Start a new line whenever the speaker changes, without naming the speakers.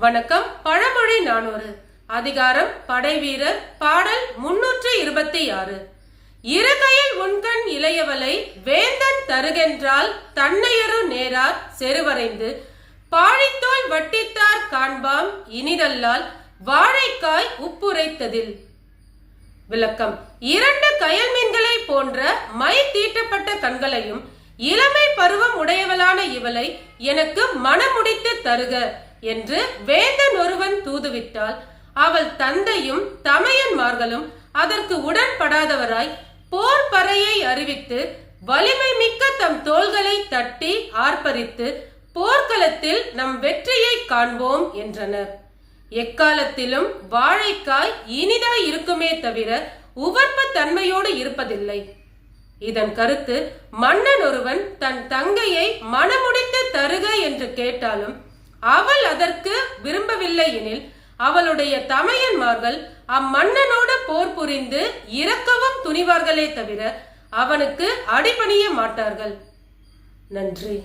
வணக்கம். பழமொழி 400 அதிகாரம் படைவீரர் பாடல் 326. இருகையில் உண்கண் இளையவளை வேந்தன் தருகென்றால் தன்னையரு நேரார் செருவரைந்து பாழித்தோல் வட்டித்தார் காண்பாம் இனிதல்லால் வாழைக்காய் உப்புரைத்ததில். விளக்கம்: 2 கயல் மீன்களை போன்ற மை தீட்டப்பட்ட கண்களையும் இளமை பருவம் உடையவளான இவளை எனக்கு மனமுடித்து தருக என்று வேந்தன் ஒருவன் தூதுவிட்டால் அவள் தந்தையும் தமையன்மார்களும் அதற்கு உடன்படாதவராய் போர் பறையை அறிவித்து வலிமை மிக்க தம் தோள்களை தட்டி ஆர்ப்பரித்து போர்க்களத்தில் நம் வெற்றியை காண்போம் என்றனர். எக்காலத்திலும் வாழைக்காய் இனிதாய் இருக்குமே தவிர உவர்ப்பு தன்மையோடு இருப்பதில்லை. இதன் கருத்து, மன்னன் ஒருவன் தன் தங்கையை மனமுடித்து தருக என்று கேட்டாலும் அவள் அதற்கு விரும்பவில்லை எனில் அவளுடைய தமையன்மார்கள் அம்மன்னனோடு போர் புரிந்து இறக்கவும் துணிவார்களே தவிர அவனுக்கு அடிபணிய மாட்டார்கள். நன்றி.